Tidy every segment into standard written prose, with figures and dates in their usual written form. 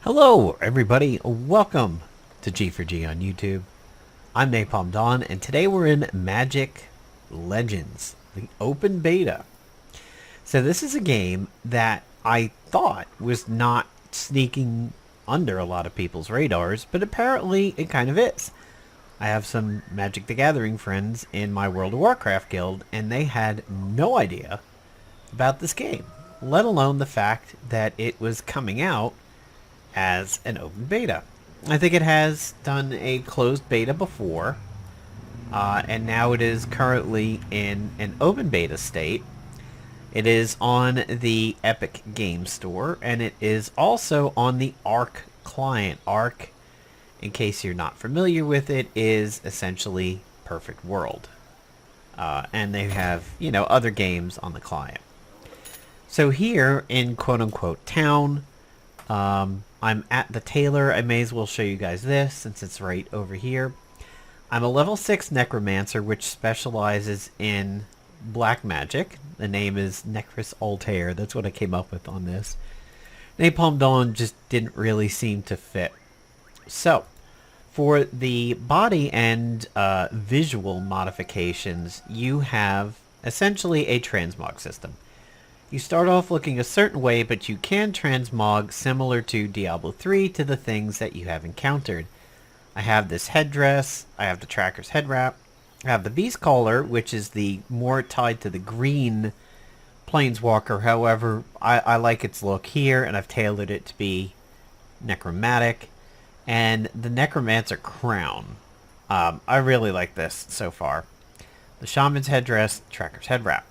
Hello, everybody. Welcome to G4G on YouTube. I'm Napalm Dawn, and today we're in Magic Legends, the open beta. So this is a game that I thought was not sneaking under a lot of people's radars, but apparently it kind of is. I have some Magic the Gathering friends in my World of Warcraft guild, and they had no idea about this game, let alone the fact that it was coming out as an open beta. I think it has done a closed beta before, and now it is currently in an open beta state. It is on the Epic Game Store, and it is also on the Arc client. Arc, in case you're not familiar with it, is essentially Perfect World. And they have, other games on the client. So here in quote-unquote town, I'm at the tailor. I may as well show you guys this since it's right over here. I'm a level 6 necromancer which specializes in black magic. The name is Necris Altair. That's what I came up with on this. Napalm Dawn just didn't really seem to fit. So, for the body and visual modifications, you have essentially a transmog system. You start off looking a certain way, but you can transmog similar to Diablo 3 to the things that you have encountered. I have this headdress, I have the tracker's head wrap, I have the beast collar, which is the more tied to the green planeswalker. However, I like its look here, and I've tailored it to be necromantic. And the necromancer crown. I really like this so far. The shaman's headdress, tracker's head wrap.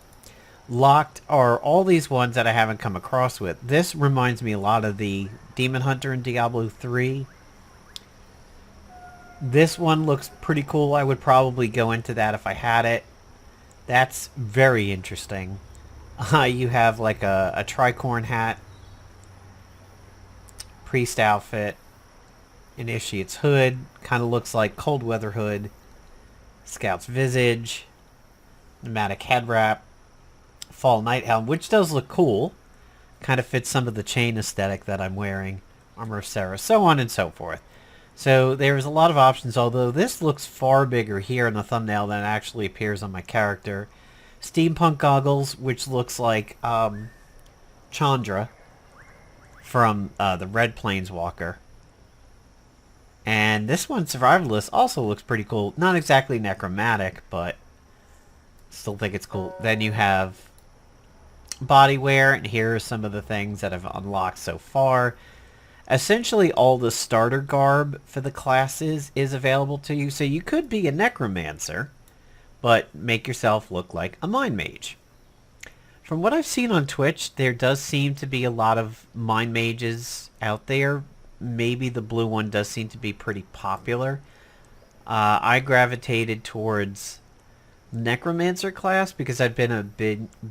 Locked are all these ones that I haven't come across with. This reminds me a lot of the Demon Hunter in Diablo 3. This one looks pretty cool. I would probably go into that if I had it. That's very interesting. You have like a tricorn hat, priest outfit, initiate's hood, kind of looks like cold weather hood, scout's visage, pneumatic head wrap, fall night helm, which does look cool. Kind of fits some of the chain aesthetic that I'm wearing. Armor of Sarah, so on and so forth. So there's a lot of options, although this looks far bigger here in the thumbnail than it actually appears on my character. Steampunk goggles, which looks like Chandra from the Red Planeswalker. And this one, Survivalist, also looks pretty cool. Not exactly necromantic, but still think it's cool. Then you have body wear, and here are some of the things that I've unlocked so far. Essentially all the starter garb for the classes is available to you, so you could be a necromancer but make yourself look like a mind mage. From what I've seen on Twitch, there does seem to be a lot of mind mages out there. Maybe the blue one does seem to be pretty popular. I gravitated towards necromancer class because I've been a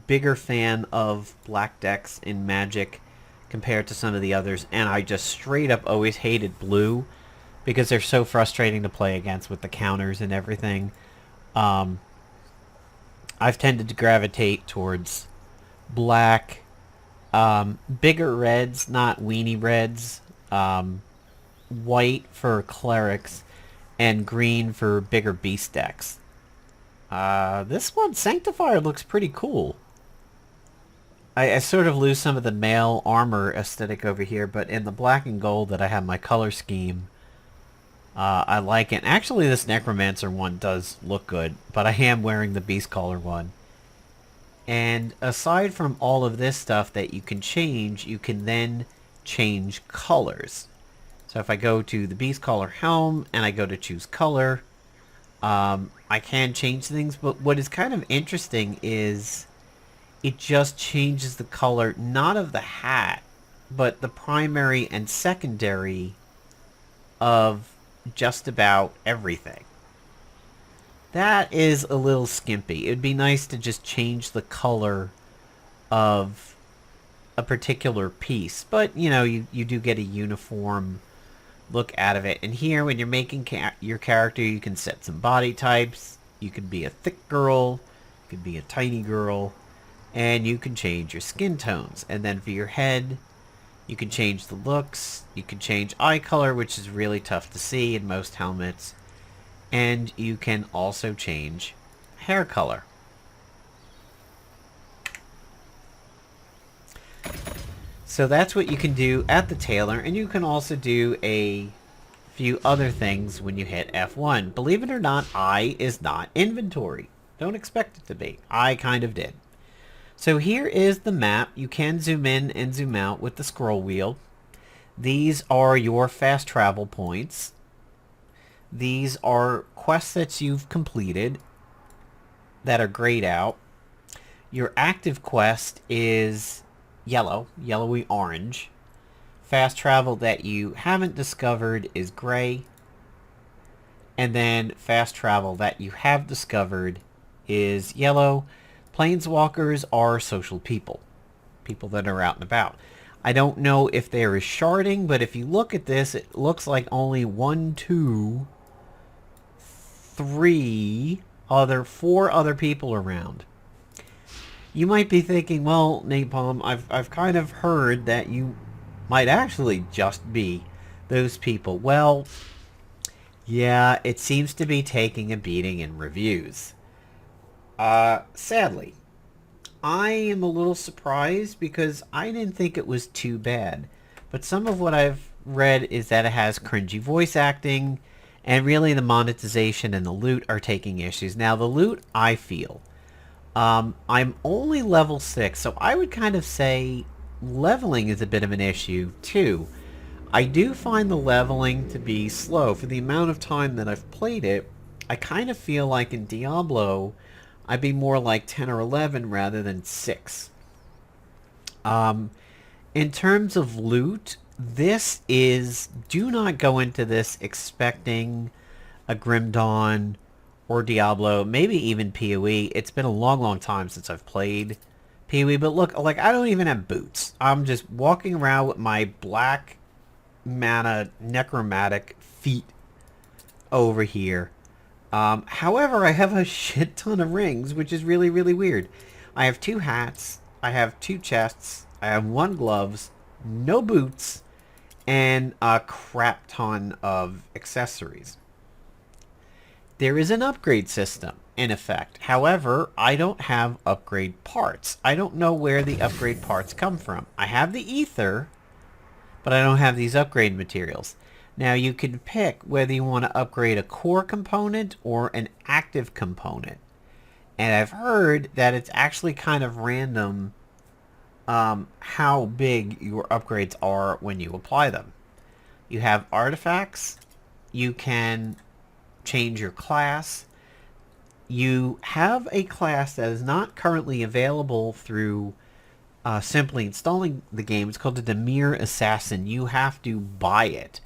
bigger fan of black decks in Magic compared to some of the others, and I just straight up always hated blue because they're so frustrating to play against with the counters and everything. I've tended to gravitate towards black, bigger reds, not weenie reds, white for clerics, and green for bigger beast decks. This one, Sanctifier, looks pretty cool. I sort of lose some of the male armor aesthetic over here, but in the black and gold that I have my color scheme, I like it. Actually, this Necromancer one does look good, but I am wearing the Beast Collar one. And aside from all of this stuff that you can then change colors. So if I go to the Beast Collar helm and I go to choose color, I can change things, but what is kind of interesting is it just changes the color, not of the hat, but the primary and secondary of just about everything. That is a little skimpy. It would be nice to just change the color of a particular piece, but you do get a uniform look out of it. And here, when you're making your character, you can set some body types. You could be a thick girl, you could be a tiny girl, and you can change your skin tones. And then for your head, You can change the looks. You can change eye color, which is really tough to see in most helmets. And you can also change hair color. So that's what you can do at the tailor, and you can also do a few other things when you hit F1. Believe it or not, I is not inventory. Don't expect it to be. I kind of did. So here is the map. You can zoom in and zoom out with the scroll wheel. These are your fast travel points. These are quests that you've completed that are grayed out. Your active quest is yellow, yellowy orange. Fast travel that you haven't discovered is gray. And then fast travel that you have discovered is yellow. Planeswalkers are social people. People that are out and about. I don't know if there is sharding, but if you look at this, it looks like only 1, 2, 3 4 other people around. You might be thinking, well, Napalm, I've kind of heard that you might actually just be those people. Well, yeah, it seems to be taking a beating in reviews. Sadly, I am a little surprised because I didn't think it was too bad. But some of what I've read is that it has cringy voice acting, and really the monetization and the loot are taking issues. Now, the loot, I feel. I'm only level 6, so I would kind of say leveling is a bit of an issue, too. I do find the leveling to be slow. For the amount of time that I've played it, I kind of feel like in Diablo, I'd be more like 10 or 11 rather than 6. In terms of loot, this is... Do not go into this expecting a Grim Dawn or Diablo, maybe even PoE. It's been a long, long time since I've played PoE, but look, like, I don't even have boots. I'm just walking around with my black mana necromantic feet over here. However, I have a shit ton of rings, which is really, really weird. I have 2 hats, I have 2 chests, I have 1 gloves, no boots, and a crap ton of accessories. There is an upgrade system in effect. However, I don't have upgrade parts. I don't know where the upgrade parts come from. I have the ether, but I don't have these upgrade materials. Now, you can pick whether you want to upgrade a core component or an active component. And I've heard that it's actually kind of random how big your upgrades are when you apply them. You have artifacts. You can change your class. You have a class that is not currently available through simply installing the game. It's called the Demir Assassin. You have to buy it,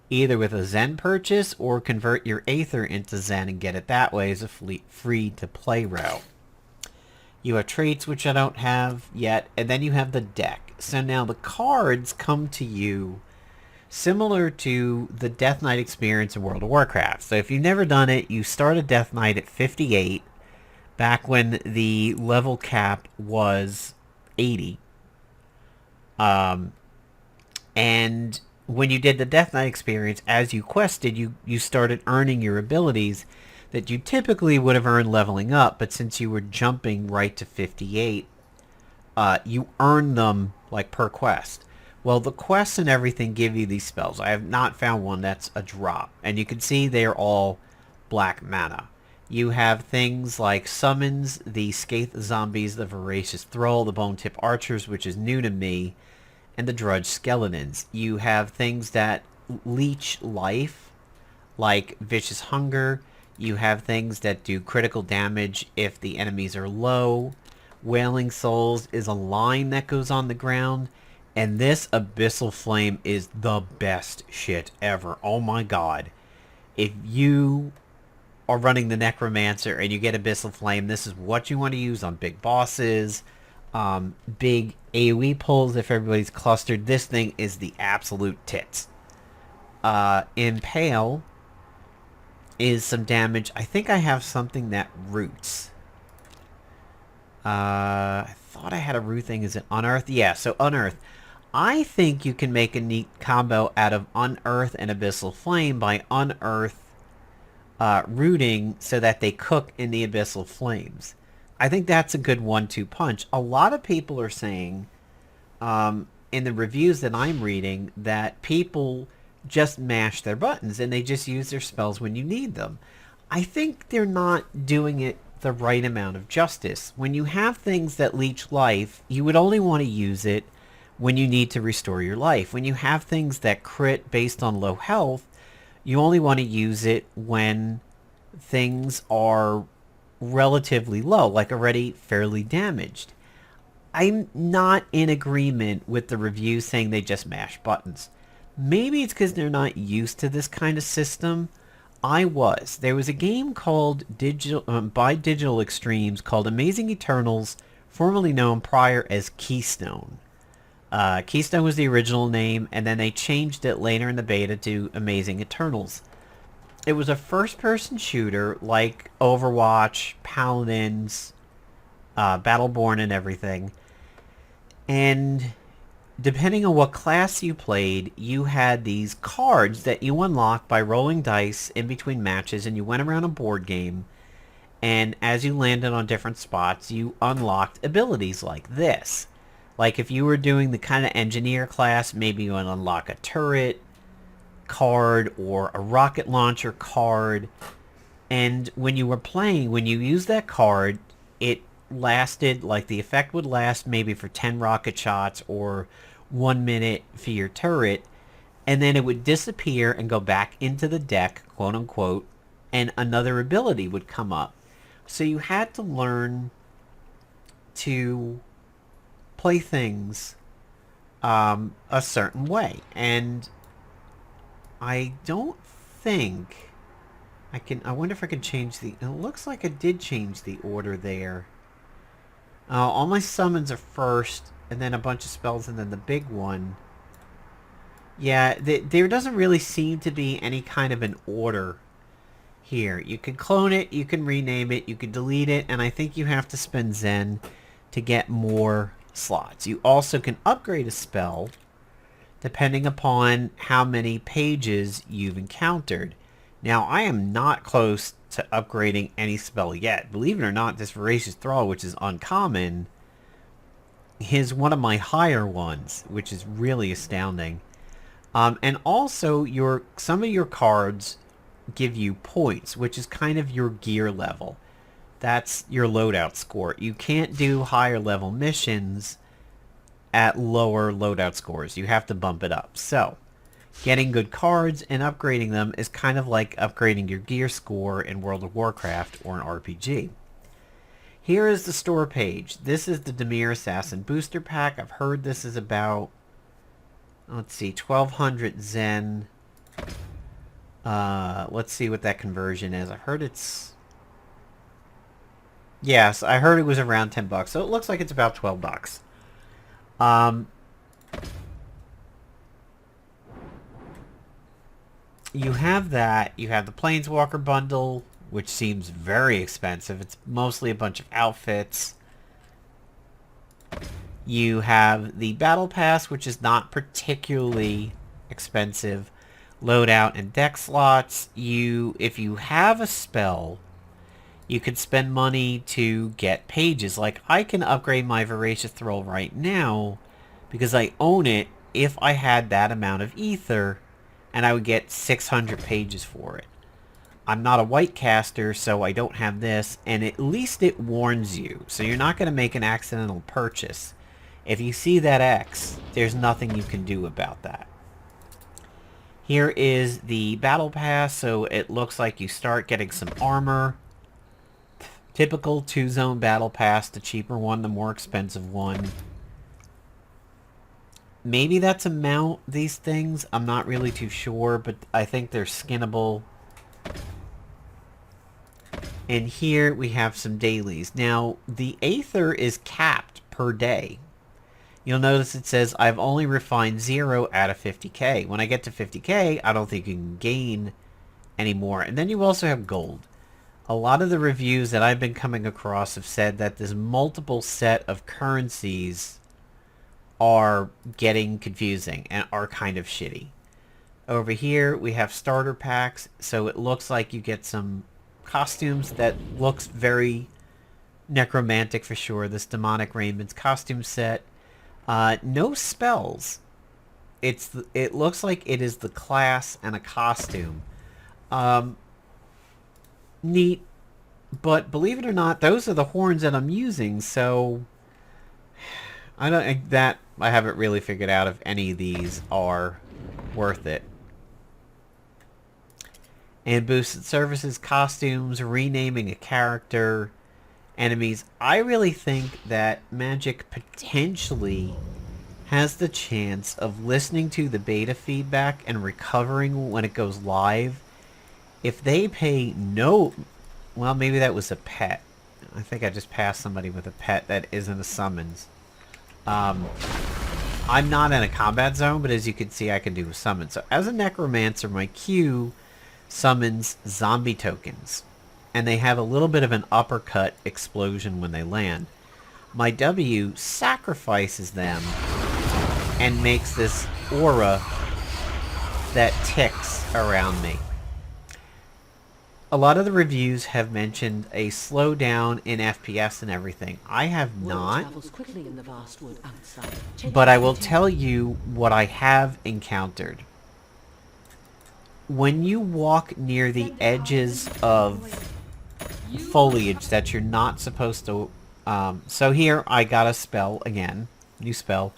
either with a Zen purchase or convert your Aether into Zen and get it that way as a free-to-play route. You have traits, which I don't have yet, and then you have the deck. So now the cards come to you similar to the Death Knight experience in World of Warcraft. So if you've never done it, you start a Death Knight at 58, back when the level cap was 80. And when you did the Death Knight experience, as you quested, you started earning your abilities that you typically would have earned leveling up, but since you were jumping right to 58, you earn them like per quest. Well, the quests and everything give you these spells. I have not found one that's a drop. And you can see they're all black mana. You have things like summons, the Scathe Zombies, the Voracious Thrall, the Bone Tip Archers, which is new to me, and the Drudge Skeletons. You have things that leech life, like Vicious Hunger. You have things that do critical damage if the enemies are low. Wailing Souls is a line that goes on the ground. And this Abyssal Flame is the best shit ever. Oh my god. If you are running the Necromancer and you get Abyssal Flame, this is what you want to use on big bosses, big AoE pulls if everybody's clustered. This thing is the absolute tits. Impale is some damage. I think I have something that roots. I thought I had a root thing. Is it Unearth? Yeah, so Unearth. I think you can make a neat combo out of Unearth and Abyssal Flame by Unearth rooting so that they cook in the Abyssal Flames. I think that's a good 1-2 punch. A lot of people are saying in the reviews that I'm reading that people just mash their buttons and they just use their spells when you need them. I think they're not doing it the right amount of justice. When you have things that leech life, you would only want to use it when you need to restore your life. When you have things that crit based on low health, you only want to use it when things are relatively low, like already fairly damaged. I'm not in agreement with the reviews saying they just mash buttons. Maybe it's because they're not used to this kind of system. I was. There was a game called by Digital Extremes called Amazing Eternals, formerly known prior as Keystone. Keystone was the original name, and then they changed it later in the beta to Amazing Eternals. It was a first-person shooter like Overwatch, Paladins, Battleborn, and everything. And depending on what class you played, you had these cards that you unlocked by rolling dice in between matches, and you went around a board game, and as you landed on different spots, you unlocked abilities like this. Like if you were doing the kind of engineer class, maybe you would unlock a turret card or a rocket launcher card. And when you were playing, when you used that card, it lasted, like the effect would last maybe for 10 rocket shots or 1 minute for your turret, and then it would disappear and go back into the deck, quote unquote, and another ability would come up. So you had to learn to play things a certain way, and I don't think I can. I wonder if I can change the. It looks like I did change the order there. All my summons are first, and then a bunch of spells, and then the big one. Yeah, there doesn't really seem to be any kind of an order here. You can clone it, you can rename it, you can delete it, and I think you have to spend Zen to get more slots. You also can upgrade a spell depending upon how many pages you've encountered. Now, I am not close to upgrading any spell yet. Believe it or not, this Voracious Thrall, which is uncommon, is one of my higher ones, which is really astounding. And also, some of your cards give you points, which is kind of your gear level. That's your loadout score. You can't do higher level missions at lower loadout scores. You have to bump it up. So, getting good cards and upgrading them is kind of like upgrading your gear score in World of Warcraft or an RPG. Here is the store page. This is the Dimir Assassin Booster Pack. I've heard this is about, let's see, 1200 Zen. Let's see what that conversion is. I heard it's... Yes, I heard it was around $10. So it looks like it's about $12. You have that. You have the Planeswalker bundle, which seems very expensive. It's mostly a bunch of outfits. You have the Battle Pass, which is not particularly expensive. Loadout and deck slots. If you have a spell, you can spend money to get pages. Like, I can upgrade my Voracious Thrall right now because I own it if I had that amount of ether, and I would get 600 pages for it. I'm not a white caster, so I don't have this, and at least it warns you, so you're not going to make an accidental purchase. If you see that X, there's nothing you can do about that. Here is the Battle Pass, so it looks like you start getting some armor. Typical 2-zone Battle Pass, the cheaper one, the more expensive one. Maybe that's a mount, these things. I'm not really too sure, but I think they're skinnable. And here we have some dailies. Now, the Aether is capped per day. You'll notice it says, I've only refined 0 out of 50k. When I get to 50k, I don't think you can gain any more. And then you also have gold. A lot of the reviews that I've been coming across have said that this multiple set of currencies are getting confusing and are kind of shitty. Over here we have starter packs, so it looks like you get some costumes that looks very necromantic for sure. This demonic raiments costume set. No spells. It looks like it is the class and a costume. Neat, but believe it or not, those are the horns that I'm using, so I haven't really figured out if any of these are worth it. And boosted services, costumes, renaming a character, enemies. I really think that Magic potentially has the chance of listening to the beta feedback and recovering when it goes live. If they pay no... Well, maybe that was a pet. I think I just passed somebody with a pet that isn't a summons. I'm not in a combat zone, but as you can see, I can do a summon. So as a necromancer, my Q summons zombie tokens. And they have a little bit of an uppercut explosion when they land. My W sacrifices them and makes this aura that ticks around me. A lot of the reviews have mentioned a slowdown in FPS and everything. I have not. But I will tell you what I have encountered. When you walk near the edges of foliage that you're not supposed to... so here I got a spell again. New spell.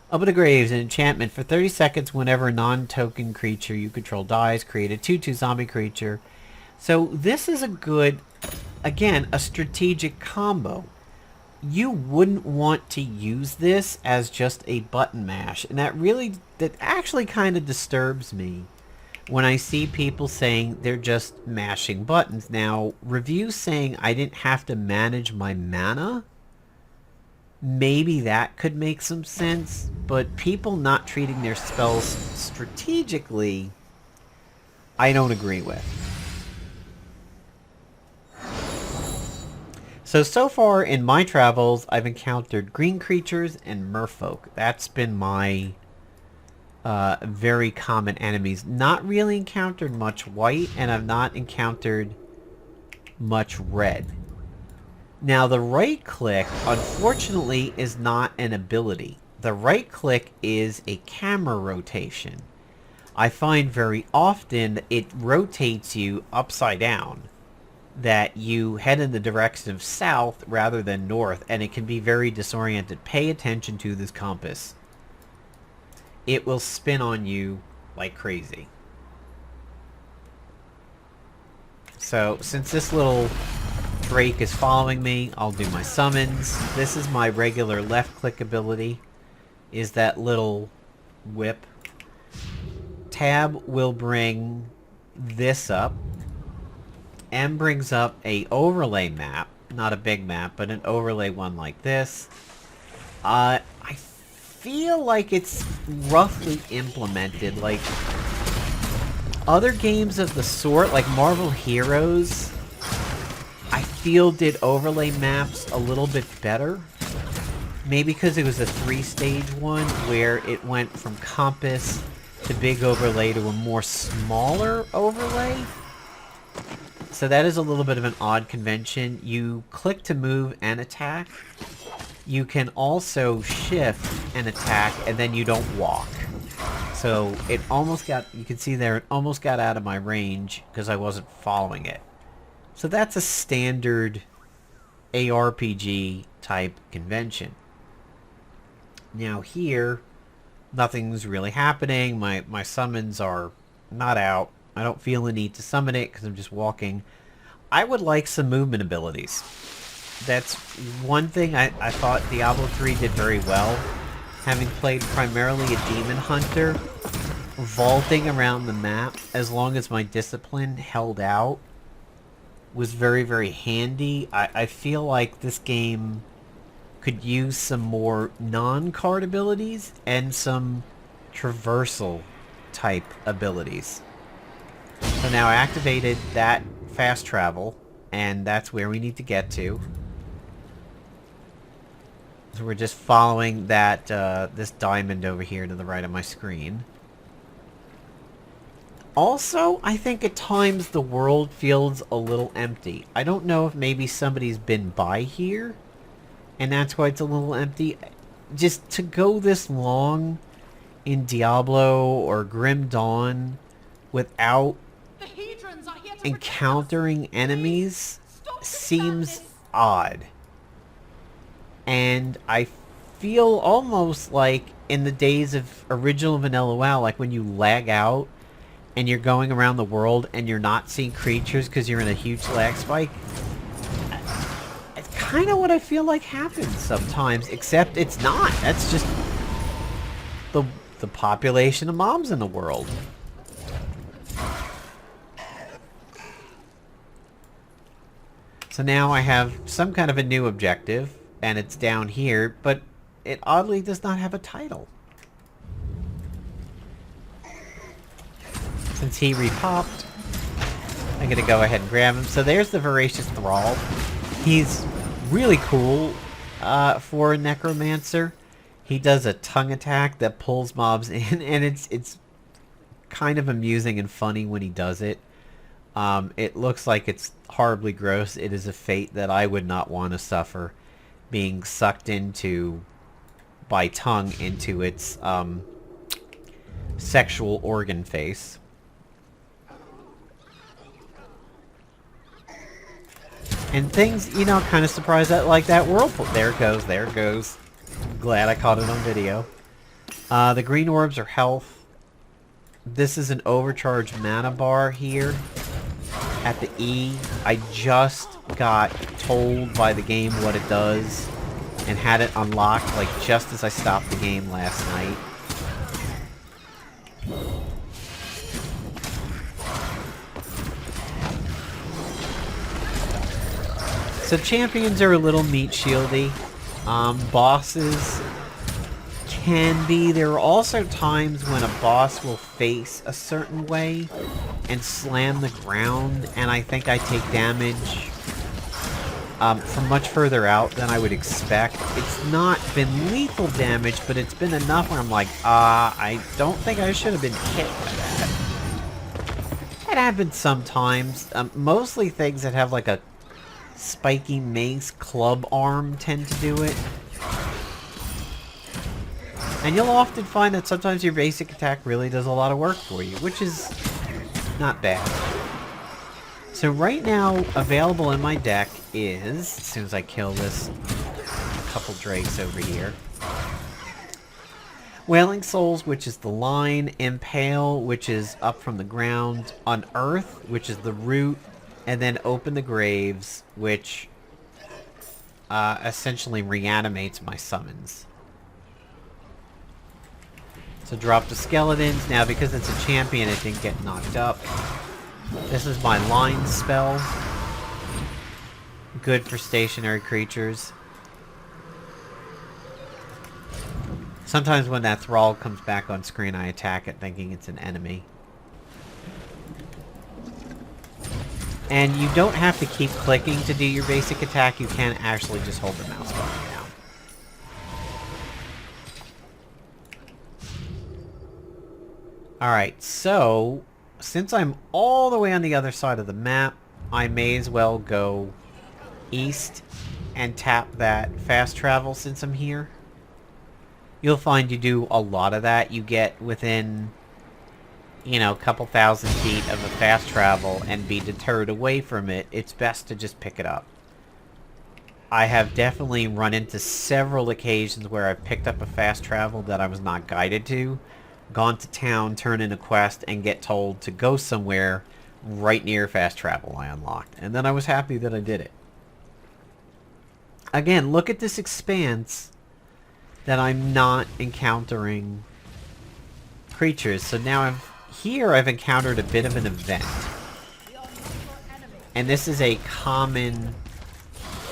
Open the Graves, an enchantment. For 30 seconds, whenever a non-token creature you control dies, create a 2/2 zombie creature. So this is a good, again, a strategic combo. You wouldn't want to use this as just a button mash. And that actually kind of disturbs me when I see people saying they're just mashing buttons. Now, reviews saying I didn't have to manage my mana, maybe that could make some sense. But people not treating their spells strategically, I don't agree with. So far in my travels, I've encountered green creatures and merfolk. That's been my very common enemies. Not really encountered much white, and I've not encountered much red. Now, the right click, unfortunately, is not an ability. The right click is a camera rotation. I find very often it rotates you upside down, that you head in the direction of south rather than north, and it can be very disoriented. Pay attention to this compass. It will spin on you like crazy. So, since this little Drake is following me, I'll do my summons. This is my regular left click ability, is that little whip. Tab will bring this up. M brings up a overlay map, not a big map, but an overlay one like this. I feel like it's roughly implemented like other games of the sort, like Marvel Heroes. I feel did overlay maps a little bit better. Maybe because it was a 3-stage one where it went from compass to big overlay to a more smaller overlay. So that is a little bit of an odd convention. You click to move and attack. You can also shift and attack, and then you don't walk. So it almost got, you can see there, it almost got out of my range because I wasn't following it. So that's a standard ARPG type convention. Now here, nothing's really happening. My summons are not out. I don't feel the need to summon it because I'm just walking. I would like some movement abilities. That's one thing I thought Diablo 3 did very well. Having played primarily a demon hunter, vaulting around the map, as long as my discipline held out, was very, very handy. I feel like this game could use some more non-card abilities and some traversal type abilities. So now I activated that fast travel, and that's where we need to get to. So we're just following that this diamond over here to the right of my screen. Also, I think at times the world feels a little empty. I don't know if maybe somebody's been by here, and that's why it's a little empty. Just to go this long in Diablo or Grim Dawn without encountering enemies seems odd. And I feel almost like in the days of original Vanilla WoW, like when you lag out and you're going around the world and you're not seeing creatures because you're in a huge lag spike. It's kind of what I feel like happens sometimes, except it's not. That's just the population of mobs in the world. So now I have some kind of a new objective, and it's down here, but it oddly does not have a title. Since he repopped, I'm going to go ahead and grab him. So there's the Voracious Thrall. He's really cool for a Necromancer. He does a tongue attack that pulls mobs in, and it's kind of amusing and funny when he does it. It looks like it's horribly gross. It is a fate that I would not want to suffer, being sucked into by tongue into its sexual organ face. And things, you know, kind of surprised that, like that whirlpool. There it goes, there it goes. Glad I caught it on video. The green orbs are health. This is an overcharged mana bar here at the E. I just got told by the game what it does and had it unlocked, like, just as I stopped the game last night. So champions are a little meat shieldy. Bosses can be. There are also times when a boss will face a certain way and slam the ground, and I think I take damage from much further out than I would expect. It's not been lethal damage, but it's been enough where I'm like, I don't think I should have been hit by that. It happens sometimes. Mostly things that have like a spiky mace club arm tend to do it. And you'll often find that sometimes your basic attack really does a lot of work for you, which is not bad. So right now, available in my deck is, as soon as I kill this couple drakes over here, Wailing Souls, which is the line, Impale, which is up from the ground, Unearth, which is the root, and then Open the Graves, which essentially reanimates my summons. So drop the skeletons. Now, because it's a champion, it didn't get knocked up. This is my line spell. Good for stationary creatures. Sometimes when that thrall comes back on screen, I attack it thinking it's an enemy. And you don't have to keep clicking to do your basic attack. You can actually just hold the mouse button down. Alright, so since I'm all the way on the other side of the map, I may as well go east and tap that fast travel since I'm here. You'll find you do a lot of that. You get within, you know, a couple thousand feet of a fast travel and be deterred away from it. It's best to just pick it up. I have definitely run into several occasions where I've picked up a fast travel that I was not guided to, gone to town, turn in a quest, and get told to go somewhere right near fast travel I unlocked. And then I was happy that I did it. Again, look at this expanse that I'm not encountering creatures. So now I've encountered a bit of an event. And this is a common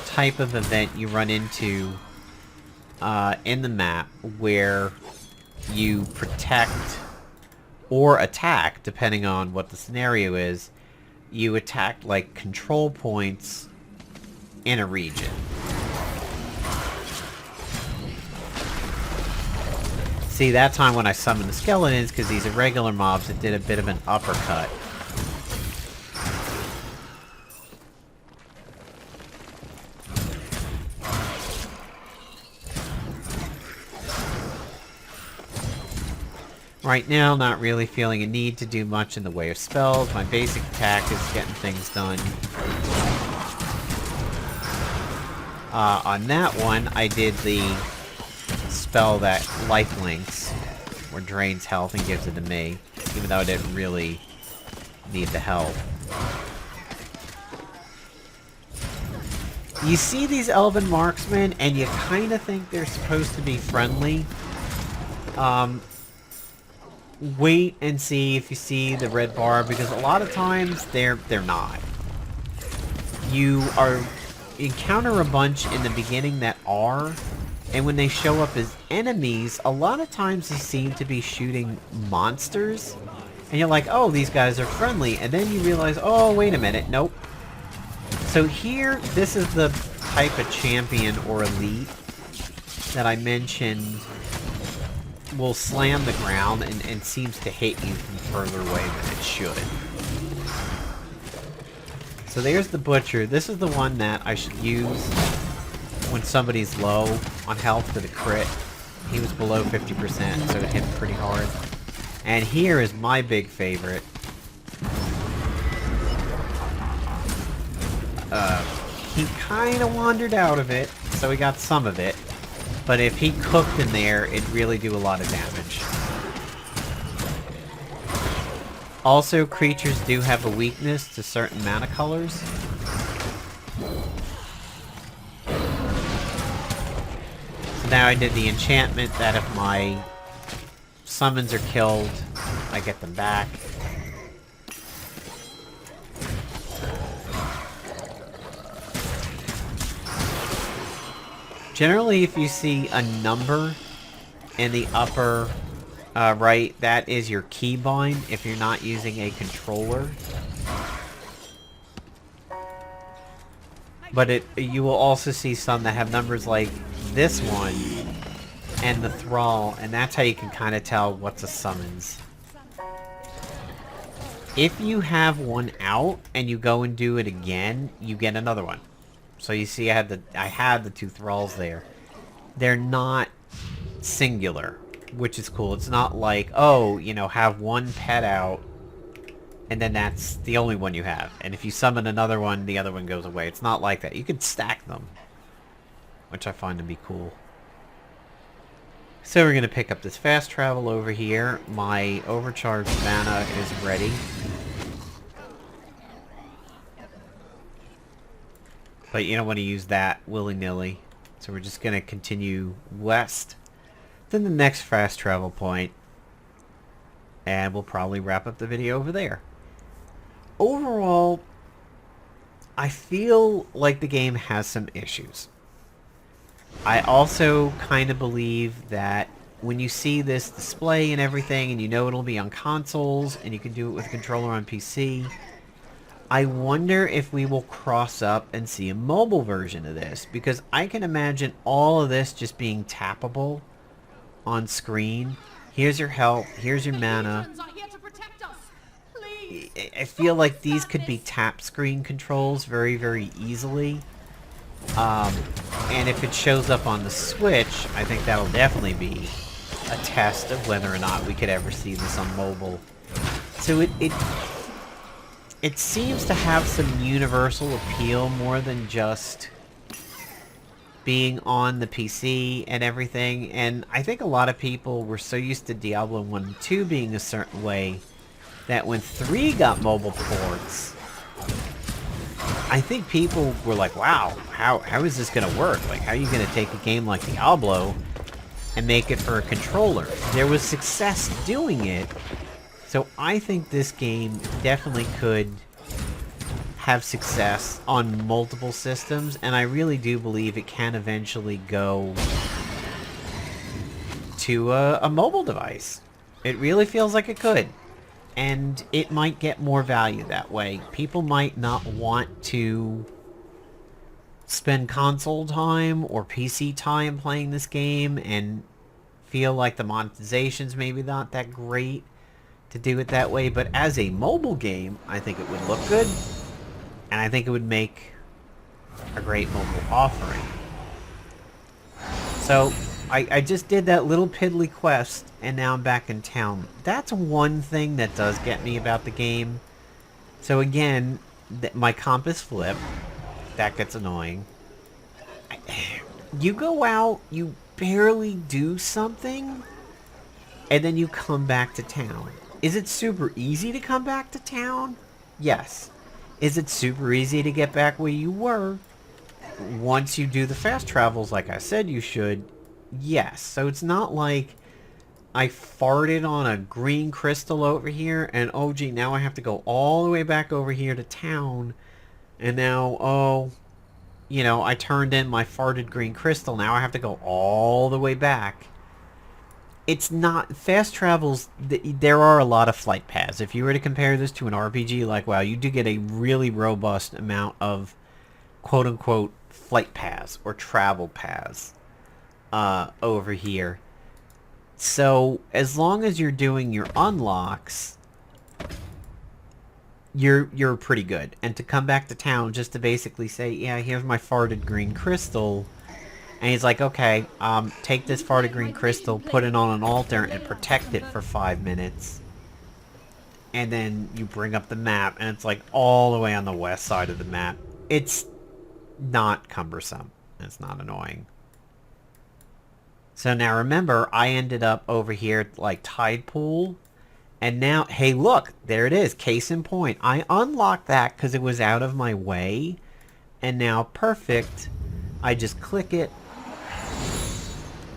type of event you run into in the map where you protect or attack, depending on what the scenario is. You attack like control points in a region. See, that time when I summoned the skeletons, because these are regular mobs, it did a bit of an uppercut. Right now, not really feeling a need to do much in the way of spells. My basic attack is getting things done. On that one, I did the spell that lifelinks, or drains health and gives it to me, even though I didn't really need the help. You see these elven marksmen, and you kind of think they're supposed to be friendly. Wait and see if you see the red bar, because a lot of times they're not. You encounter a bunch in the beginning that are, and when they show up as enemies, a lot of times they seem to be shooting monsters, and you're like, oh, these guys are friendly, and then you realize, oh, wait a minute, nope. So here, this is the type of champion or elite that I mentioned will slam the ground and seems to hit you from further away than it should. So there's the Butcher. This is the one that I should use when somebody's low on health for the crit. He was below 50%, so it hit pretty hard. And here is my big favorite. He kind of wandered out of it, so he got some of it. But if he cooked in there, it'd really do a lot of damage. Also, creatures do have a weakness to certain mana colors. So now I did the enchantment that if my summons are killed, I get them back. Generally, if you see a number in the upper right, that is your keybind if you're not using a controller. But you will also see some that have numbers like this one and the Thrall, and that's how you can kind of tell what's a summons. If you have one out and you go and do it again, you get another one. So you see I had the two Thralls there. They're not singular, which is cool. It's not like, oh, you know, have one pet out, and then that's the only one you have. And if you summon another one, the other one goes away. It's not like that. You can stack them, which I find to be cool. So we're going to pick up this fast travel over here. My overcharged mana is ready. But you don't want to use that willy-nilly. So we're just going to continue west to the next fast travel point. And we'll probably wrap up the video over there. Overall, I feel like the game has some issues. I also kind of believe that when you see this display and everything, and you know it'll be on consoles, and you can do it with a controller on PC, I wonder if we will cross up and see a mobile version of this, because I can imagine all of this just being tappable on screen. Here's your health, here's your mana. I feel like these could be tap screen controls very, very easily. And if it shows up on the Switch, I think that'll definitely be a test of whether or not we could ever see this on mobile. So it seems to have some universal appeal more than just being on the PC and everything. And I think a lot of people were so used to Diablo 1 and 2 being a certain way that when 3 got mobile ports, I think people were like, wow, how is this going to work? Like, how are you going to take a game like Diablo and make it for a controller? There was success doing it. So I think this game definitely could have success on multiple systems, and I really do believe it can eventually go to a mobile device. It really feels like it could. And it might get more value that way. People might not want to spend console time or PC time playing this game and feel like the monetization's maybe not that great to do it that way, but as a mobile game, I think it would look good, and I think it would make a great mobile offering. So, I just did that little piddly quest, and now I'm back in town. That's one thing that does get me about the game. So again, my compass flip. That gets annoying. You go out, you barely do something, and then you come back to town. Is it super easy to come back to town? Yes. Is it super easy to get back where you were? Once you do the fast travels like I said you should, yes. So it's not like I farted on a green crystal over here and oh gee, now I have to go all the way back over here to town, and now, oh, you know, I turned in my farted green crystal, now I have to go all the way back. It's not fast travels. There are a lot of flight paths. If you were to compare this to an RPG like WoW, you do get a really robust amount of quote-unquote flight paths or travel paths over here. So as long as you're doing your unlocks, you're pretty good. And to come back to town just to basically say, yeah, here's my farted green crystal, and he's like, okay, take this farted green crystal, put it on an altar, and protect it for 5 minutes. And then you bring up the map, and it's like all the way on the west side of the map. It's not cumbersome. It's not annoying. So now remember, I ended up over here at, like, Tide Pool. And now, hey look, there it is, case in point. I unlocked that because it was out of my way. And now, perfect, I just click it.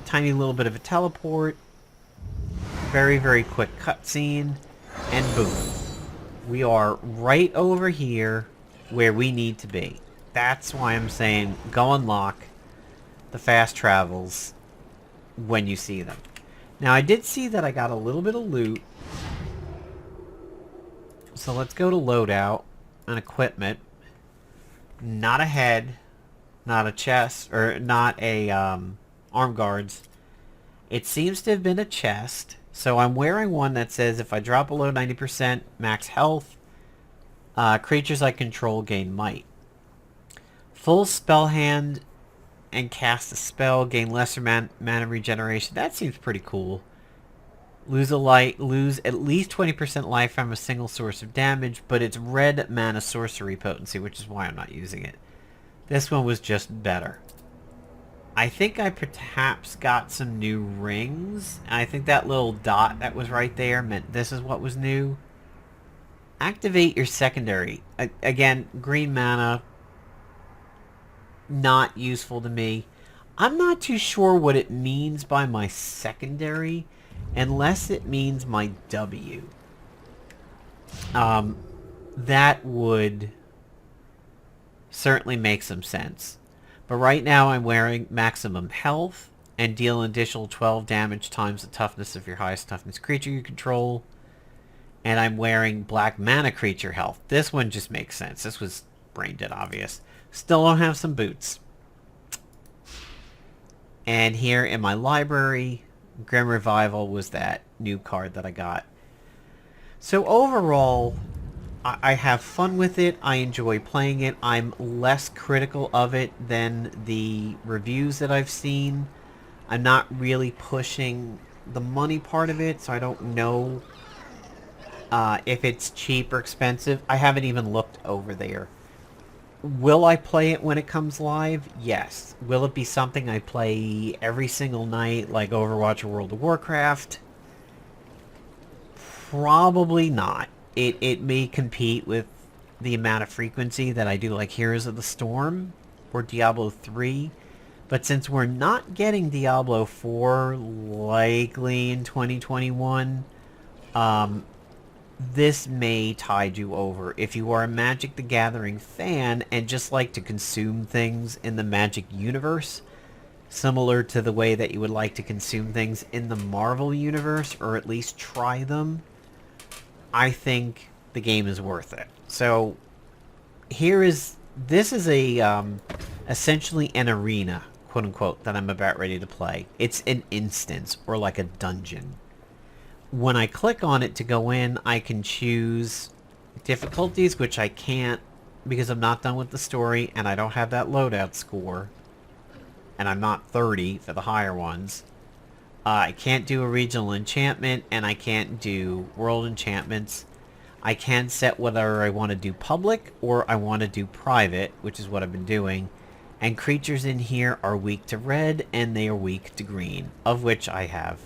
Tiny little bit of a teleport. Very, very quick cutscene. And boom. We are right over here where we need to be. That's why I'm saying go unlock the fast travels when you see them. Now, I did see that I got a little bit of loot. So let's go to loadout and equipment. Not a head, not a chest, or not a arm guards. It seems to have been a chest. So I'm wearing one that says if I drop below 90% max health, creatures I control gain might. Full spell hand and cast a spell, gain lesser mana regeneration. That seems pretty cool. Lose at least 20% life from a single source of damage, but it's red mana sorcery potency, which is why I'm not using it. This one was just better. I think I perhaps got some new rings. I think that little dot that was right there meant this is what was new. Activate your secondary. Again, green mana, not useful to me. I'm not too sure what it means by my secondary, unless it means my W. That would certainly make some sense. But right now I'm wearing maximum health and deal an additional 12 damage times the toughness of your highest toughness creature you control. And I'm wearing black mana creature health. This one just makes sense. This was brain dead obvious. Still don't have some boots. And here in my library, Grim Revival was that new card that I got. So overall, I have fun with it. I enjoy playing it. I'm less critical of it than the reviews that I've seen. I'm not really pushing the money part of it, so I don't know if it's cheap or expensive. I haven't even looked over there. Will I play it when it comes live? Yes. Will it be something I play every single night like Overwatch or World of Warcraft? Probably not. It may compete with the amount of frequency that I do like Heroes of the Storm or Diablo 3. But since we're not getting Diablo 4 likely in 2021, this may tide you over. If you are a Magic the Gathering fan and just like to consume things in the Magic universe, similar to the way that you would like to consume things in the Marvel universe, or at least try them, I think the game is worth it. So this is a essentially an arena, quote-unquote, that I'm about ready to play. It's an instance, or like a dungeon. When I click on it to go in, I can choose difficulties, which I can't because I'm not done with the story, and I don't have that loadout score. And I'm not 30 for the higher ones. I can't do a regional enchantment, and I can't do world enchantments. I can set whether I want to do public or I want to do private, which is what I've been doing. And creatures in here are weak to red, and they are weak to green, of which I have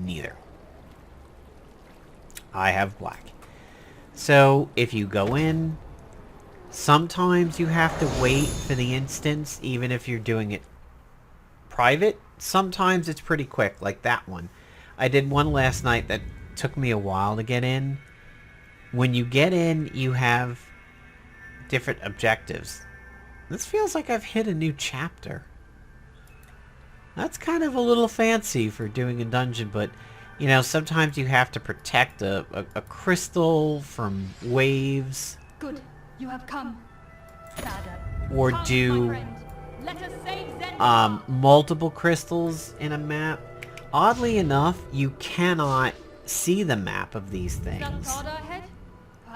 neither. I have black. So, if you go in, sometimes you have to wait for the instance, even if you're doing it private. Sometimes it's pretty quick, like that one. I did one last night that took me a while to get in. When you get in, you have different objectives. This feels like I've hit a new chapter. That's kind of a little fancy for doing a dungeon, but, you know, sometimes you have to protect a crystal from waves. Good, you have come. Or do multiple crystals in a map. Oddly enough, you cannot see the map of these things.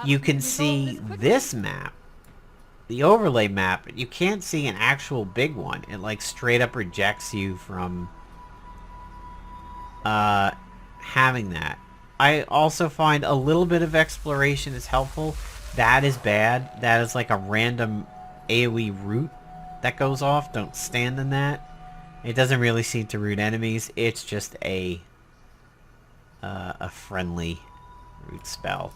You can see this map, the overlay map, but you can't see an actual big one. It like straight up rejects you from having that. I also find a little bit of exploration is helpful. That is bad. That is like a random AoE route that goes off. Don't stand in that. It doesn't really seem to root enemies. It's just a friendly root spell.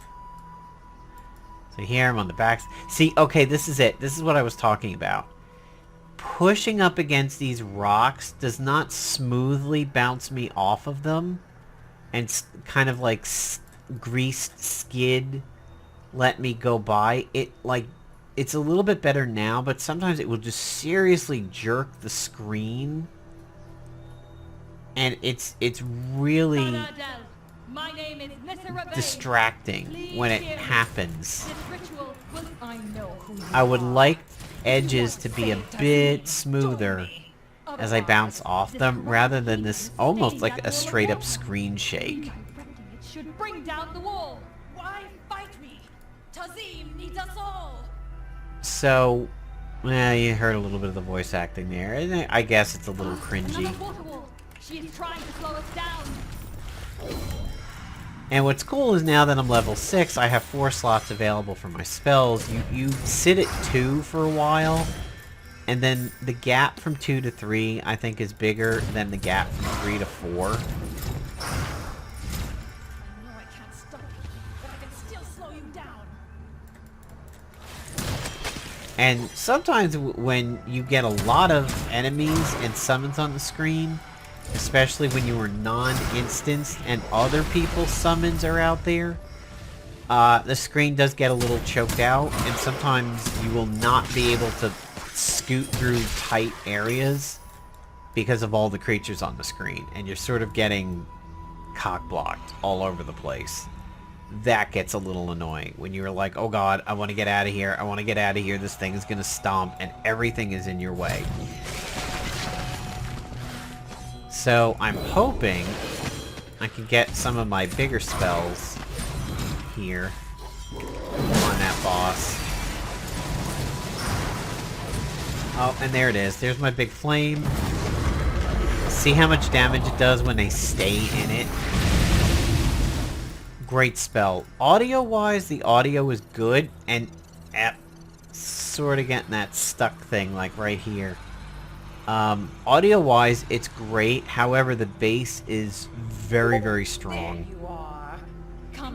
So here I'm on the back. See, okay, this is it. This is what I was talking about. Pushing up against these rocks does not smoothly bounce me off of them and kind of like greased skid let me go by. It's a little bit better now, but sometimes it will just seriously jerk the screen. And it's really distracting when it happens. I would like edges to be a bit smoother as I bounce off them, rather than this almost like a straight up screen shake. So, yeah, you heard a little bit of the voice acting there. I guess it's a little cringy. She is trying to slow us down. And what's cool is now that I'm level 6, I have 4 slots available for my spells. You sit at 2 for a while, and then the gap from 2 to 3, I think, is bigger than the gap from 3 to 4. I know I can't stop you, but I can still slow you down. And sometimes when you get a lot of enemies and summons on the screen, especially when you are non-instanced and other people's summons are out there, the screen does get a little choked out, and sometimes you will not be able to scoot through tight areas because of all the creatures on the screen, and you're sort of getting cock-blocked all over the place. That gets a little annoying when you're like, oh god, I want to get out of here, I want to get out of here, this thing is going to stomp, and everything is in your way. So I'm hoping I can get some of my bigger spells here on that boss. Oh, and there it is. There's my big flame. See how much damage it does when they stay in it? Great spell. Audio-wise, the audio is good, and sort of getting that stuck thing, like right here. Audio-wise, it's great. However, the bass is very, very strong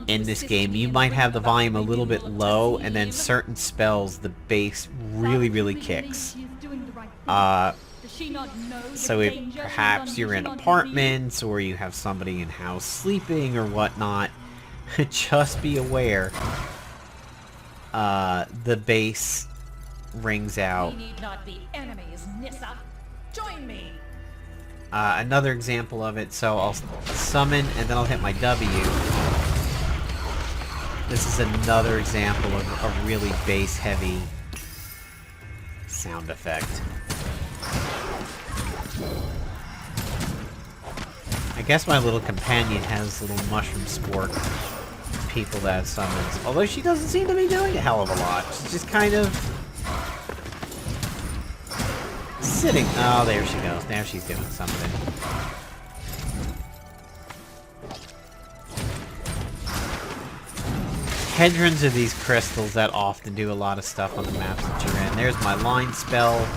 in this game. You might have the volume a little bit low, and then certain spells, the bass really, really kicks. So if perhaps you're in apartments, or you have somebody in-house sleeping or whatnot, just be aware, the bass rings out. We need not be enemies, Nissa. Join me. Another example of it, so I'll summon and then I'll hit my W. This is another example of a really bass heavy sound effect. I guess my little companion has little mushroom sport people that summons. Although she doesn't seem to be doing a hell of a lot. She's just kind of sitting. Oh, there she goes. Now she's doing something. Hedrons are these crystals that often do a lot of stuff on the maps that you're in. There's my line spell.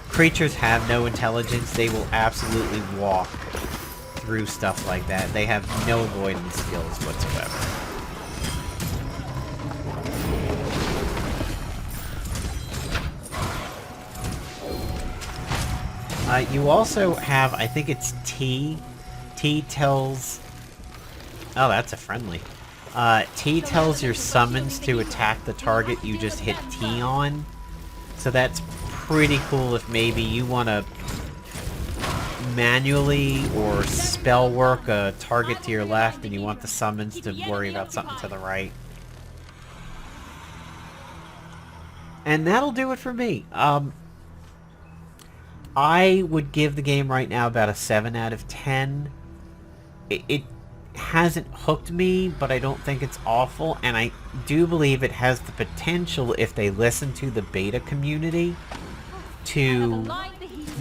Creatures have no intelligence. They will absolutely walk through stuff like that. They have no avoidance skills whatsoever. You also have, I think it's T. T tells... Oh, that's a friendly. T tells your summons to attack the target you just hit T on. So that's pretty cool if maybe you want to manually or spell work a target to your left and you want the summons to worry about something to the right. And that'll do it for me. I would give the game right now about a 7 out of 10. It hasn't hooked me, but I don't think it's awful, and I do believe it has the potential, if they listen to the beta community, to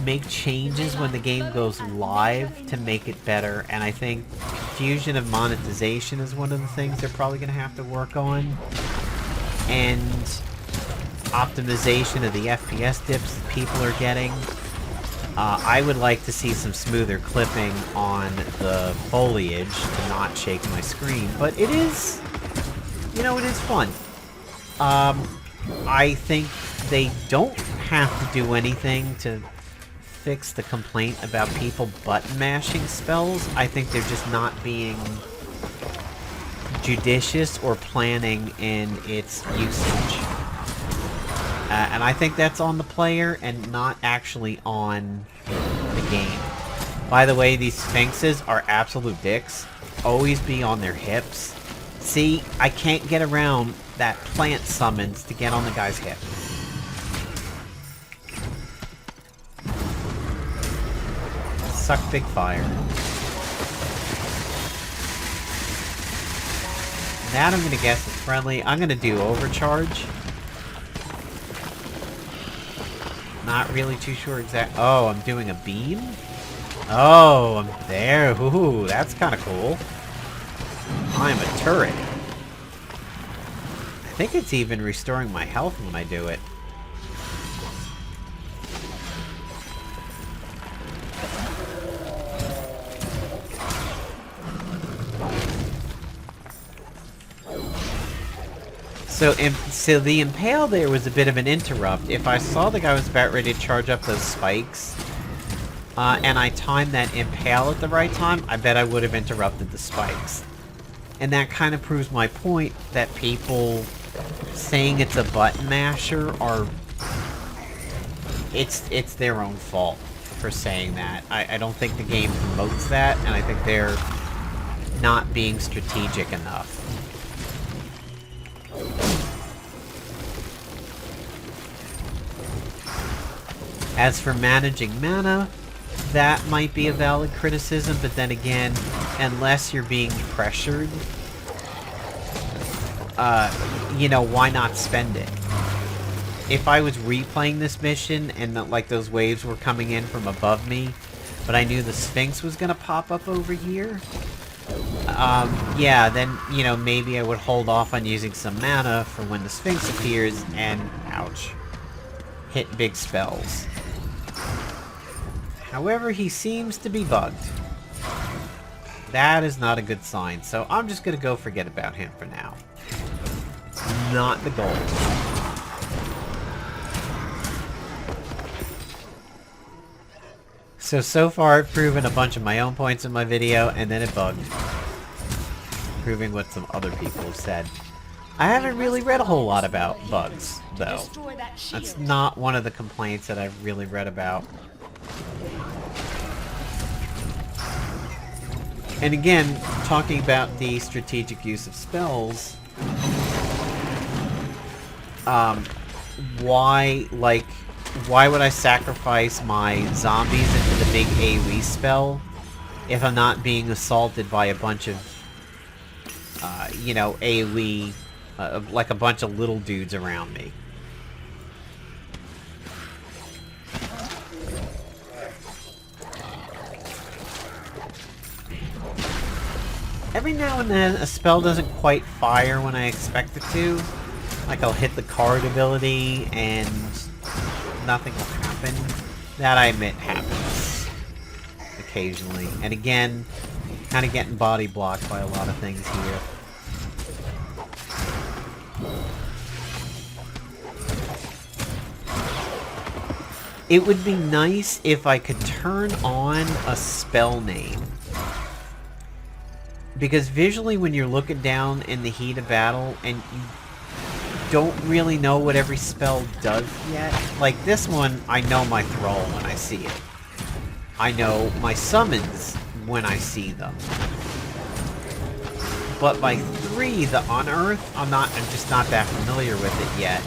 make changes when the game goes live to make it better. And I think confusion of monetization is one of the things they're probably going to have to work on, and optimization of the FPS dips that people are getting. I would like to see some smoother clipping on the foliage to not shake my screen, but it is, you know, it is fun. I think they don't have to do anything to fix the complaint about people button mashing spells. I think they're just not being judicious or planning in its usage. And I think that's on the player and not actually on the game. By the way, these sphinxes are absolute dicks. Always be on their hips. See, I can't get around that plant summons to get on the guy's hip. Suck big fire. That I'm gonna guess is friendly. I'm gonna do overcharge. Not really too sure exact. Oh, I'm doing a beam? Oh, I'm there. Ooh, that's kind of cool. I'm a turret. I think it's even restoring my health when I do it. So the impale there was a bit of an interrupt. If I saw the guy was about ready to charge up those spikes, and I timed that impale at the right time, I bet I would have interrupted the spikes. And that kind of proves my point that people saying it's a button masher are... It's their own fault for saying that. I don't think the game promotes that, and I think they're not being strategic enough. As for managing mana, that might be a valid criticism, but then again, unless you're being pressured, you know, why not spend it? If I was replaying this mission and like those waves were coming in from above me, but I knew the Sphinx was gonna pop up over here, yeah, then, you know, maybe I would hold off on using some mana for when the Sphinx appears and, ouch, hit big spells. However, he seems to be bugged. That is not a good sign, so I'm just gonna go forget about him for now. Not the goal. So far I've proven a bunch of my own points in my video, and then it bugged. Proving what some other people have said. I haven't really read a whole lot about bugs, though. That's not one of the complaints that I've really read about. And again, talking about the strategic use of spells, why would I sacrifice my zombies and the big AoE spell if I'm not being assaulted by a bunch of, you know, AoE, like a bunch of little dudes around me. Every now and then, a spell doesn't quite fire when I expect it to. Like, I'll hit the card ability, and nothing will happen. That, I admit, happens occasionally. And again, kind of getting body blocked by a lot of things here. It would be nice if I could turn on a spell name. Because visually, when you're looking down in the heat of battle and you don't really know what every spell does yet, like this one, I know my thrall when I see it. I know my summons when I see them. But by 3, the Unearth, I'm just not that familiar with it yet.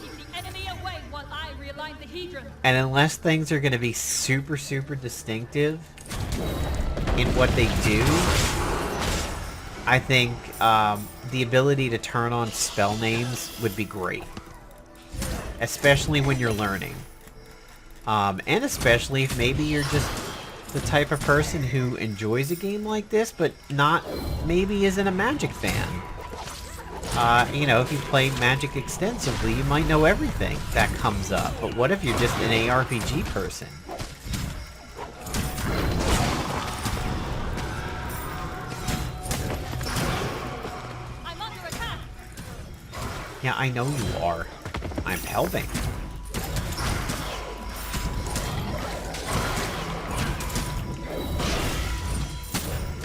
Keep the enemy away while I realign the Hedron. And unless things are going to be super, super distinctive in what they do, I think the ability to turn on spell names would be great. Especially when you're learning. And especially if maybe you're just the type of person who enjoys a game like this, but maybe isn't a Magic fan. You know, if you play Magic extensively, you might know everything that comes up. But what if you're just an ARPG person? I'm under attack. Yeah, I know you are. I'm helping.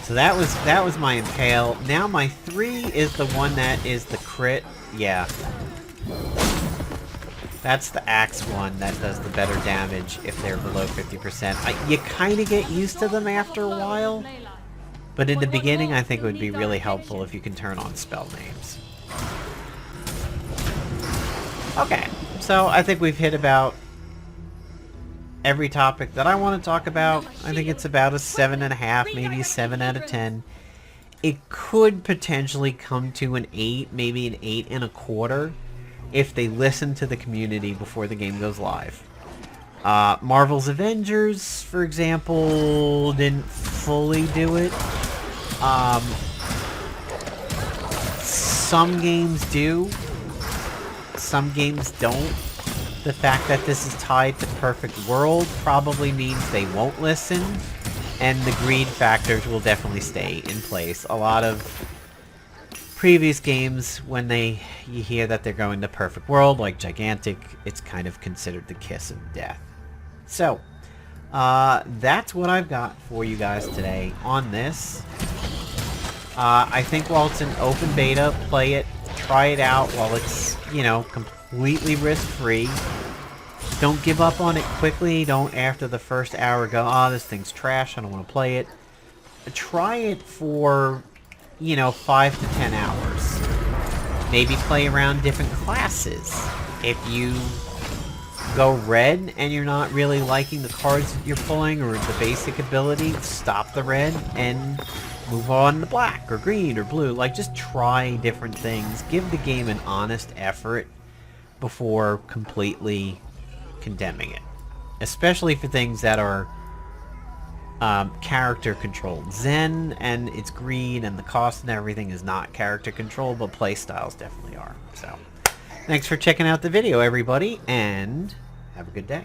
So that was my Impale. Now my 3 is the one that is the crit. Yeah. That's the Axe one that does the better damage if they're below 50%. You kind of get used to them after a while. But in the beginning, I think it would be really helpful if you can turn on spell names. Okay, so I think we've hit about every topic that I want to talk about. I think it's about a 7.5, maybe a 7 out of 10. It could potentially come to an 8, maybe an 8.25, if they listen to the community before the game goes live. Marvel's Avengers, for example, didn't fully do it. Some games do. Some games don't. The fact that this is tied to Perfect World probably means they won't listen, and the greed factors will definitely stay in place. A lot of previous games, when you hear that they're going to Perfect World, like Gigantic, it's kind of considered the kiss of death. So, that's what I've got for you guys today on this. I think while it's an open beta, play it, try it out while it's, you know, completely risk-free. Don't give up on it quickly. Don't, after the first hour, go, oh, this thing's trash, I don't want to play it. Try it for, you know, 5 to 10 hours. Maybe play around different classes. If you go red and you're not really liking the cards that you're pulling or the basic ability, stop the red and move on to black or green or blue. Like, just try different things. Give the game an honest effort before completely condemning it. Especially for things that are character controlled. Zen and its greed and the cost and everything is not character controlled, but play styles definitely are. So, thanks for checking out the video, everybody, and have a good day.